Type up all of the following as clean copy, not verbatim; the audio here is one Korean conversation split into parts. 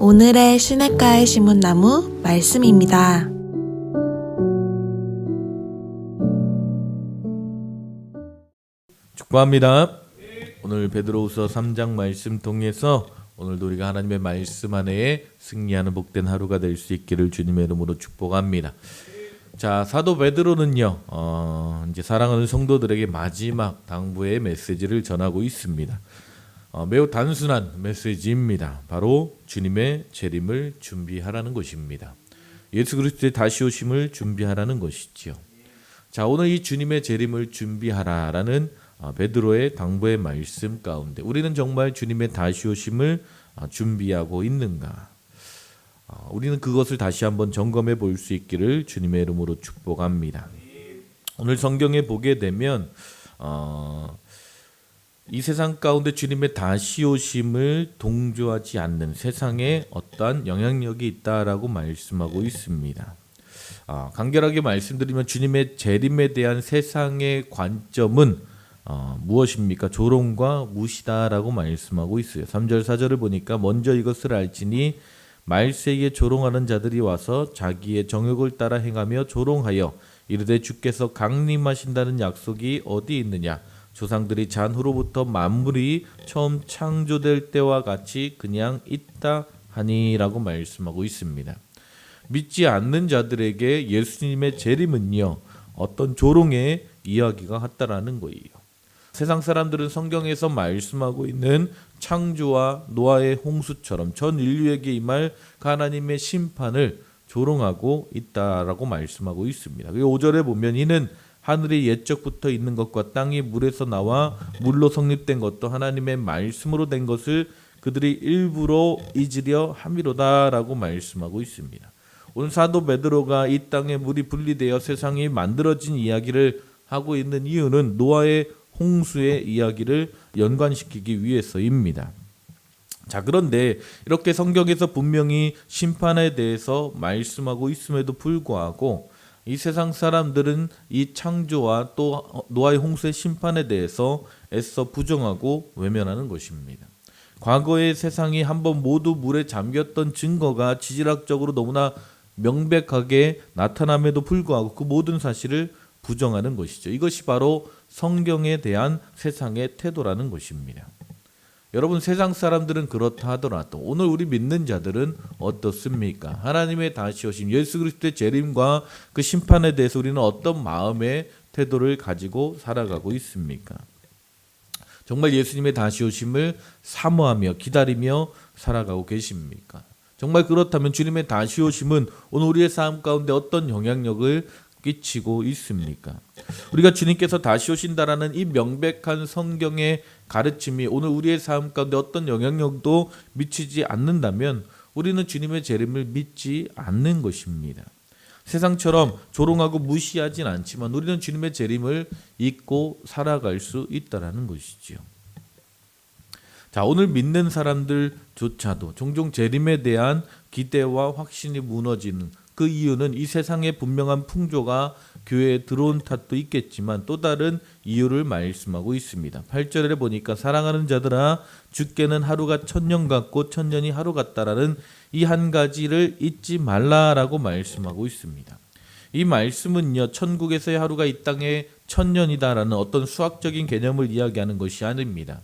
오늘의 시냇가에 심은 나무 말씀입니다. 축복합니다. 오늘 베드로후서 3장 말씀 통해서 오늘도 우리가 하나님의 말씀 안에 승리하는 복된 하루가 될 수 있기를 주님의 이름으로 축복합니다. 자, 사도 베드로는요, 이제 사랑하는 성도들에게 마지막 당부의 메시지를 전하고 있습니다. 매우 단순한 메시지입니다. 바로 주님의 재림을 준비하라는 것입니다. 예수 그리스도의 다시 오심을 준비하라는 것이지요. 자, 오늘 이 주님의 재림을 준비하라라는 베드로의 당부의 말씀 가운데 우리는 정말 주님의 다시 오심을 준비하고 있는가? 우리는 그것을 다시 한번 점검해 볼 수 있기를 주님의 이름으로 축복합니다. 오늘 성경에 보게 되면 이 세상 가운데 주님의 다시 오심을 동조하지 않는 세상에 어떠한 영향력이 있다라고 말씀하고 있습니다. 간결하게 말씀드리면 주님의 재림에 대한 세상의 관점은 무엇입니까? 조롱과 무시다라고 말씀하고 있어요. 3절 4절을 보니까 먼저 이것을 알지니 말세에 조롱하는 자들이 와서 자기의 정욕을 따라 행하며 조롱하여 이르되 주께서 강림하신다는 약속이 어디 있느냐? 조상들이 잔후로부터 만물이 처음 창조될 때와 같이 그냥 있다 하니라고 말씀하고 있습니다. 믿지 않는 자들에게 예수님의 재림은요, 어떤 조롱의 이야기가 같다라는 거예요. 세상 사람들은 성경에서 말씀하고 있는 창조와 노아의 홍수처럼 전 인류에게 임할 하나님의 심판을 조롱하고 있다라고 말씀하고 있습니다. 5절에 보면 이는 하늘이 옛적부터 있는 것과 땅이 물에서 나와 물로 성립된 것도 하나님의 말씀으로 된 것을 그들이 일부러 잊으려 함이로다라고 말씀하고 있습니다. 오늘 사도 베드로가 이 땅에 물이 분리되어 세상이 만들어진 이야기를 하고 있는 이유는 노아의 홍수의 이야기를 연관시키기 위해서입니다. 자, 그런데 이렇게 성경에서 분명히 심판에 대해서 말씀하고 있음에도 불구하고 이 세상 사람들은 이 창조와 또 노아의 홍수의 심판에 대해서 애써 부정하고 외면하는 것입니다. 과거의 세상이 한번 모두 물에 잠겼던 증거가 지질학적으로 너무나 명백하게 나타남에도 불구하고 그 모든 사실을 부정하는 것이죠. 이것이 바로 성경에 대한 세상의 태도라는 것입니다. 여러분, 세상 사람들은 그렇다 하더라도 오늘 우리 믿는 자들은 어떻습니까? 하나님의 다시 오심, 예수 그리스도의 재림과 그 심판에 대해서 우리는 어떤 마음의 태도를 가지고 살아가고 있습니까? 정말 예수님의 다시 오심을 사모하며 기다리며 살아가고 계십니까? 정말 그렇다면 주님의 다시 오심은 오늘 우리의 삶 가운데 어떤 영향력을 끼치고 있습니까? 우리가 주님께서 다시 오신다라는 이 명백한 성경의 가르침이 오늘 우리의 삶 가운데 어떤 영향력도 미치지 않는다면 우리는 주님의 재림을 믿지 않는 것입니다. 세상처럼 조롱하고 무시하진 않지만 우리는 주님의 재림을 잊고 살아갈 수 있다라는 것이지요. 자, 오늘 믿는 사람들조차도 종종 재림에 대한 기대와 확신이 무너지는 그 이유는 이 세상의 분명한 풍조가 교회에 들어온 탓도 있겠지만 또 다른 이유를 말씀하고 있습니다. 8절에 보니까 사랑하는 자들아 주께는 하루가 1000년 같고 1000년이 하루 같다라는 이 한 가지를 잊지 말라라고 말씀하고 있습니다. 이 말씀은요, 천국에서의 하루가 이 땅의 1000년이다라는 어떤 수학적인 개념을 이야기하는 것이 아닙니다.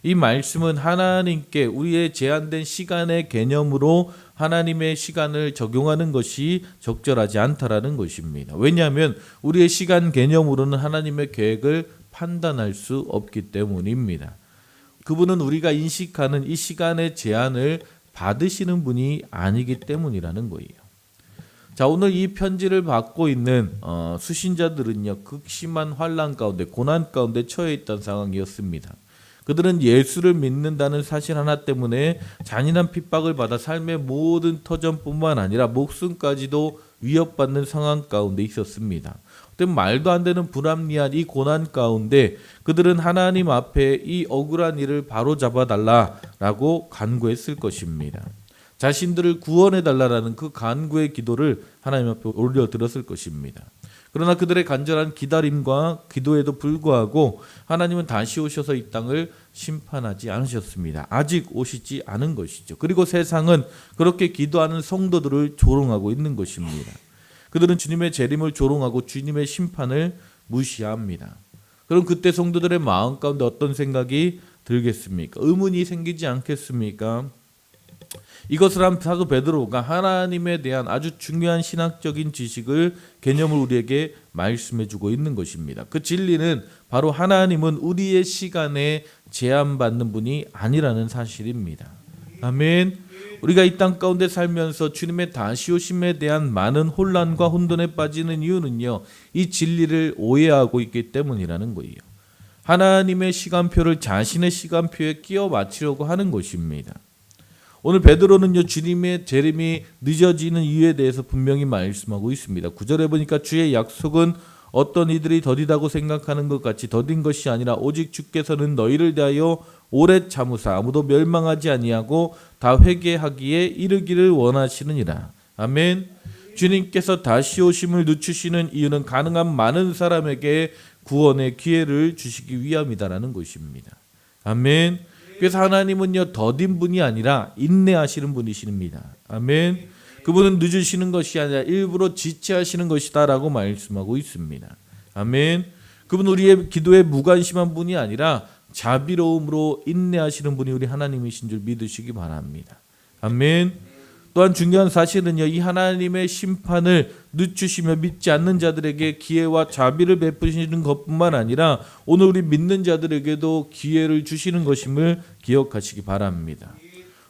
이 말씀은 하나님께 우리의 제한된 시간의 개념으로 하나님의 시간을 적용하는 것이 적절하지 않다라는 것입니다. 왜냐하면 우리의 시간 개념으로는 하나님의 계획을 판단할 수 없기 때문입니다. 그분은 우리가 인식하는 이 시간의 제한을 받으시는 분이 아니기 때문이라는 거예요. 자, 오늘 이 편지를 받고 있는 수신자들은요, 극심한 환난 가운데 고난 가운데 처해 있던 상황이었습니다. 그들은 예수를 믿는다는 사실 하나 때문에 잔인한 핍박을 받아 삶의 모든 터전뿐만 아니라 목숨까지도 위협받는 상황 가운데 있었습니다. 말도 안 되는 불합리한 이 고난 가운데 그들은 하나님 앞에 이 억울한 일을 바로잡아 달라라고 간구했을 것입니다. 자신들을 구원해 달라라는 그 간구의 기도를 하나님 앞에 올려드렸을 것입니다. 그러나 그들의 간절한 기다림과 기도에도 불구하고 하나님은 다시 오셔서 이 땅을 심판하지 않으셨습니다. 아직 오시지 않은 것이죠. 그리고 세상은 그렇게 기도하는 성도들을 조롱하고 있는 것입니다. 그들은 주님의 재림을 조롱하고 주님의 심판을 무시합니다. 그럼 그때 성도들의 마음 가운데 어떤 생각이 들겠습니까? 의문이 생기지 않겠습니까? 이것을 한 사도 베드로가 하나님에 대한 아주 중요한 신학적인 지식을 개념을 우리에게 말씀해주고 있는 것입니다. 그 진리는 바로 하나님은 우리의 시간에 제한받는 분이 아니라는 사실입니다. 아멘. 우리가 이 땅 가운데 살면서 주님의 다시 오심에 대한 많은 혼란과 혼돈에 빠지는 이유는요, 이 진리를 오해하고 있기 때문이라는 거예요. 하나님의 시간표를 자신의 시간표에 끼워 맞추려고 하는 것입니다. 오늘 베드로는요, 주님의 재림이 늦어지는 이유에 대해서 분명히 말씀하고 있습니다. 9절에 보니까 주의 약속은 어떤 이들이 더디다고 생각하는 것 같이 더딘 것이 아니라 오직 주께서는 너희를 대하여 오래 참으사 아무도 멸망하지 아니하고 다 회개하기에 이르기를 원하시느니라. 아멘. 주님께서 다시 오심을 늦추시는 이유는 가능한 많은 사람에게 구원의 기회를 주시기 위함이다라는 것입니다. 아멘. 그래서 하나님은요, 더딘 분이 아니라 인내하시는 분이십니다. 아멘. 그분은 늦으시는 것이 아니라 일부러 지체하시는 것이다라고 말씀하고 있습니다. 아멘. 그분은 우리의 기도에 무관심한 분이 아니라 자비로움으로 인내하시는 분이 우리 하나님이신 줄 믿으시기 바랍니다. 아멘. 또한 중요한 사실은요, 이 하나님의 심판을 늦추시며 믿지 않는 자들에게 기회와 자비를 베푸시는 것뿐만 아니라 오늘 우리 믿는 자들에게도 기회를 주시는 것임을 기억하시기 바랍니다.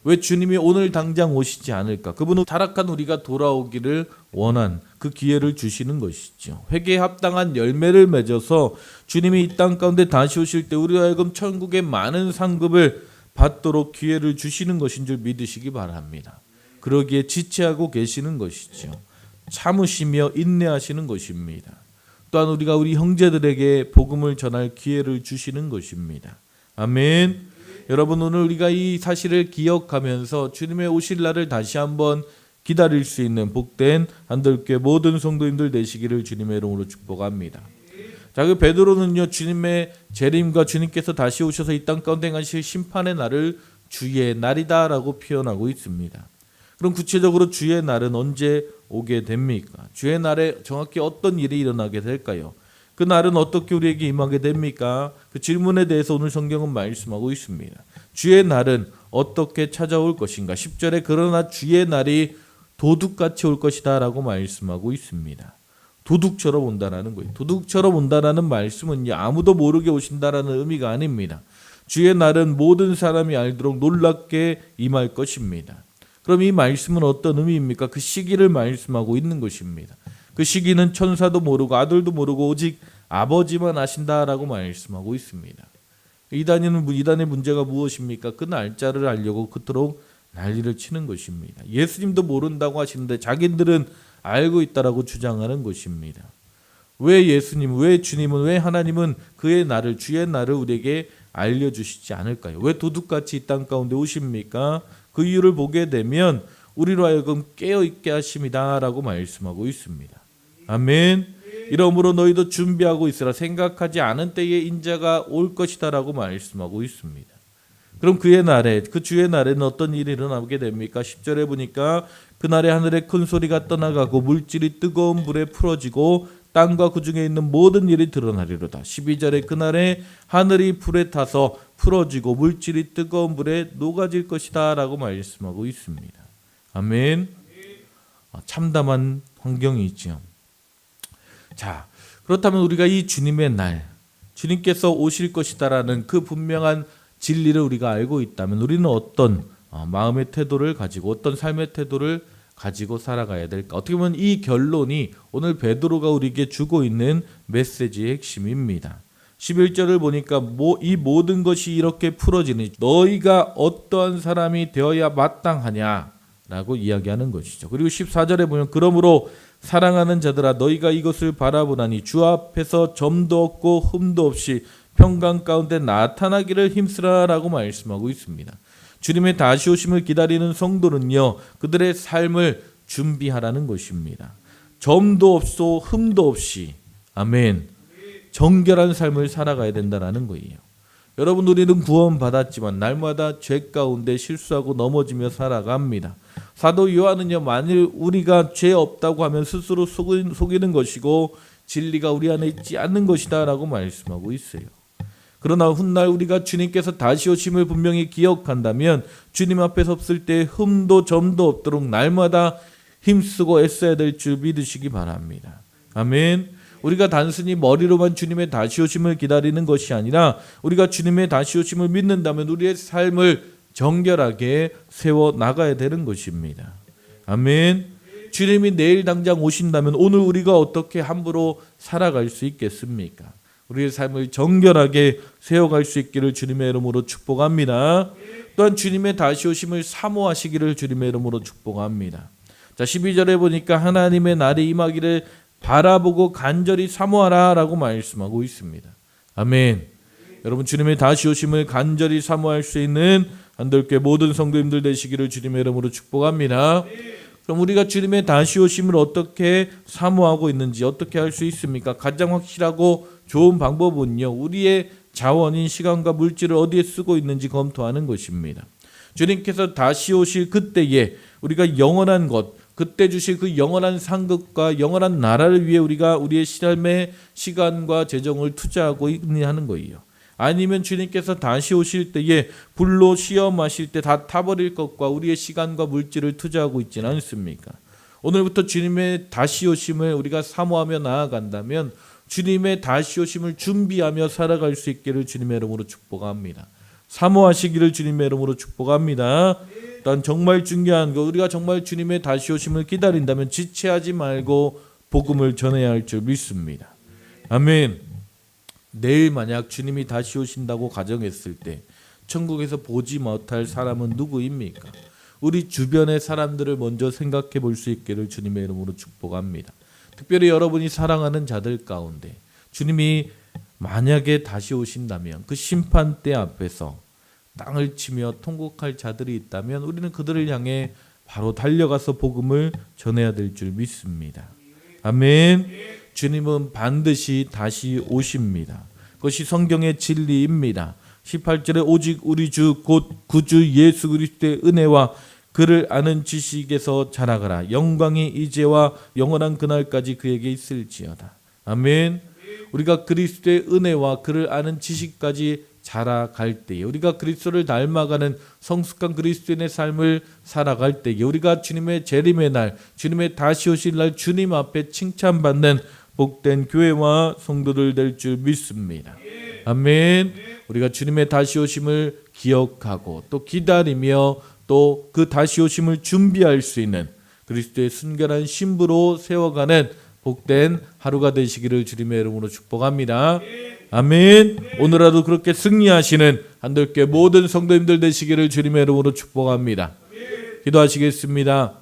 왜 주님이 오늘 당장 오시지 않을까? 그분은 타락한 우리가 돌아오기를 원한 그 기회를 주시는 것이죠. 회개에 합당한 열매를 맺어서 주님이 이 땅 가운데 다시 오실 때 우리와 하여금 천국의 많은 상급을 받도록 기회를 주시는 것인 줄 믿으시기 바랍니다. 그러기에 지체하고 계시는 것이죠. 참으시며 인내하시는 것입니다. 또한 우리가 우리 형제들에게 복음을 전할 기회를 주시는 것입니다. 아멘. 여러분, 오늘 우리가 이 사실을 기억하면서 주님의 오실 날을 다시 한번 기다릴 수 있는 복된 한들교회 모든 성도님들 되시기를 주님의 이름으로 축복합니다. 자, 그 베드로는요, 주님의 재림과 주님께서 다시 오셔서 이 땅 가운데 행하실 심판의 날을 주의 날이다라고 표현하고 있습니다. 그럼 구체적으로 주의 날은 언제 오게 됩니까? 주의 날에 정확히 어떤 일이 일어나게 될까요? 그 날은 어떻게 우리에게 임하게 됩니까? 그 질문에 대해서 오늘 성경은 말씀하고 있습니다. 주의 날은 어떻게 찾아올 것인가? 10절에 그러나 주의 날이 도둑같이 올 것이다 라고 말씀하고 있습니다. 도둑처럼 온다라는 거예요. 도둑처럼 온다라는 말씀은 아무도 모르게 오신다라는 의미가 아닙니다. 주의 날은 모든 사람이 알도록 놀랍게 임할 것입니다. 그럼 이 말씀은 어떤 의미입니까? 그 시기를 말씀하고 있는 것입니다. 그 시기는 천사도 모르고 아들도 모르고 오직 아버지만 아신다라고 말씀하고 있습니다. 이단의 문제가 무엇입니까? 그 날짜를 알려고 그토록 난리를 치는 것입니다. 예수님도 모른다고 하시는데 자기들은 알고 있다라고 주장하는 것입니다. 왜 예수님, 왜 주님은, 왜 하나님은 그의 날을, 주의 날을 우리에게 알려주시지 않을까요? 왜 도둑같이 이 땅 가운데 오십니까? 그 이유를 보게 되면 우리로 하여금 깨어있게 하심이다라고 말씀하고 있습니다. 아멘. 이러므로 너희도 준비하고 있으라. 생각하지 않은 때에 인자가 올 것이다라고 말씀하고 있습니다. 그럼 그의 날에, 그 주의 날에는 어떤 일이 일어나게 됩니까? 10절에 보니까 그날에 하늘에 큰 소리가 떠나가고 물질이 뜨거운 불에 풀어지고 땅과 그 중에 있는 모든 일이 드러나리로다. 12절에 그날에 하늘이 불에 타서 풀어지고 물질이 뜨거운 불에 녹아질 것이다 라고 말씀하고 있습니다. 아멘. 참담한 환경이 있죠. 자, 그렇다면 우리가 이 주님의 날, 주님께서 오실 것이다라는 그 분명한 진리를 우리가 알고 있다면 우리는 어떤 마음의 태도를 가지고 어떤 삶의 태도를 가지고 살아가야 될까? 어떻게 보면 이 결론이 오늘 베드로가 우리에게 주고 있는 메시지의 핵심입니다. 11절을 보니까 이 모든 것이 이렇게 풀어지니 너희가 어떠한 사람이 되어야 마땅하냐라고 이야기하는 것이죠. 그리고 14절에 보면 그러므로 사랑하는 자들아 너희가 이것을 바라보나니 주 앞에서 점도 없고 흠도 없이 평강 가운데 나타나기를 힘쓰라라고 말씀하고 있습니다. 주님의 다시 오심을 기다리는 성도는요, 그들의 삶을 준비하라는 것입니다. 점도 없소 흠도 없이 아멘 정결한 삶을 살아가야 된다는 거예요. 여러분 우리는 구원받았지만 날마다 죄 가운데 실수하고 넘어지며 살아갑니다. 사도 요한은요 만일 우리가 죄 없다고 하면 스스로 속이는 것이고 진리가 우리 안에 있지 않는 것이다 라고 말씀하고 있어요. 그러나 훗날 우리가 주님께서 다시 오심을 분명히 기억한다면 주님 앞에 섰을 때 흠도 점도 없도록 날마다 힘쓰고 애써야 될 줄 믿으시기 바랍니다. 아멘. 우리가 단순히 머리로만 주님의 다시 오심을 기다리는 것이 아니라 우리가 주님의 다시 오심을 믿는다면 우리의 삶을 정결하게 세워 나가야 되는 것입니다. 아멘. 주님이 내일 당장 오신다면 오늘 우리가 어떻게 함부로 살아갈 수 있겠습니까? 우리의 삶을 정결하게 세워갈 수 있기를 주님의 이름으로 축복합니다. 또한 주님의 다시 오심을 사모하시기를 주님의 이름으로 축복합니다. 자, 12절에 보니까 하나님의 날이 임하기를 바라보고 간절히 사모하라 라고 말씀하고 있습니다. 아멘. 여러분 주님의 다시 오심을 간절히 사모할 수 있는 한들교회 모든 성도님들 되시기를 주님의 이름으로 축복합니다. 그럼 우리가 주님의 다시 오심을 어떻게 사모하고 있는지 어떻게 할 수 있습니까? 가장 확실하고 좋은 방법은요, 우리의 자원인 시간과 물질을 어디에 쓰고 있는지 검토하는 것입니다. 주님께서 다시 오실 그때에 우리가 영원한 것, 그때 주실 그 영원한 상급과 영원한 나라를 위해 우리가 우리의 삶의 시간과 재정을 투자하고 있느냐는 거예요. 아니면 주님께서 다시 오실 때에 불로 시험하실 때 다 타버릴 것과 우리의 시간과 물질을 투자하고 있지는 않습니까? 오늘부터 주님의 다시 오심을 우리가 사모하며 나아간다면 주님의 다시 오심을 준비하며 살아갈 수 있기를 주님의 이름으로 축복합니다. 사모하시기를 주님의 이름으로 축복합니다. 또한 정말 중요한 거, 우리가 정말 주님의 다시 오심을 기다린다면 지체하지 말고 복음을 전해야 할 줄 믿습니다. 아멘. 내일 만약 주님이 다시 오신다고 가정했을 때 천국에서 보지 못할 사람은 누구입니까? 우리 주변의 사람들을 먼저 생각해 볼 수 있기를 주님의 이름으로 축복합니다. 특별히 여러분이 사랑하는 자들 가운데 주님이 만약에 다시 오신다면 그 심판대 앞에서 땅을 치며 통곡할 자들이 있다면 우리는 그들을 향해 바로 달려가서 복음을 전해야 될 줄 믿습니다. 아멘. 주님은 반드시 다시 오십니다. 그것이 성경의 진리입니다. 18절에 오직 우리 주 곧 구주 예수 그리스도의 은혜와 그를 아는 지식에서 자라가라. 영광이 이제와 영원한 그날까지 그에게 있을지어다. 아멘. 우리가 그리스도의 은혜와 그를 아는 지식까지 자라갈 때에 우리가 그리스도를 닮아가는 성숙한 그리스도인의 삶을 살아갈 때에 우리가 주님의 재림의 날, 주님의 다시 오실 날 주님 앞에 칭찬받는 복된 교회와 성도들 될 줄 믿습니다. 아멘. 우리가 주님의 다시 오심을 기억하고 또 기다리며 또 그 다시 오심을 준비할 수 있는 그리스도의 순결한 신부로 세워가는 복된 하루가 되시기를 주님의 이름으로 축복합니다. 아멘. 오늘 하루 그렇게 승리하시는 한들교회 모든 성도님들 되시기를 주님의 이름으로 축복합니다. 기도하시겠습니다.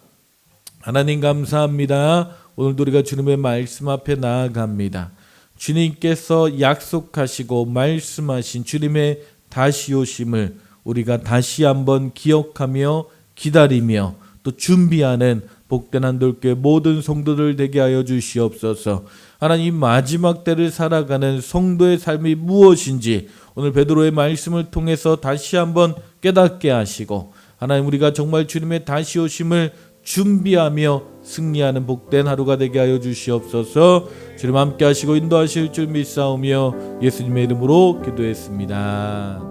하나님 감사합니다. 오늘도 우리가 주님의 말씀 앞에 나아갑니다. 주님께서 약속하시고 말씀하신 주님의 다시 오심을 우리가 다시 한번 기억하며 기다리며 또 준비하는 복된 한들교회 모든 성도들 되게 하여 주시옵소서. 하나님 마지막 때를 살아가는 성도의 삶이 무엇인지 오늘 베드로의 말씀을 통해서 다시 한번 깨닫게 하시고 하나님 우리가 정말 주님의 다시 오심을 준비하며 승리하는 복된 하루가 되게 하여 주시옵소서. 주님 함께 하시고 인도하실 줄 믿사오며 예수님의 이름으로 기도했습니다.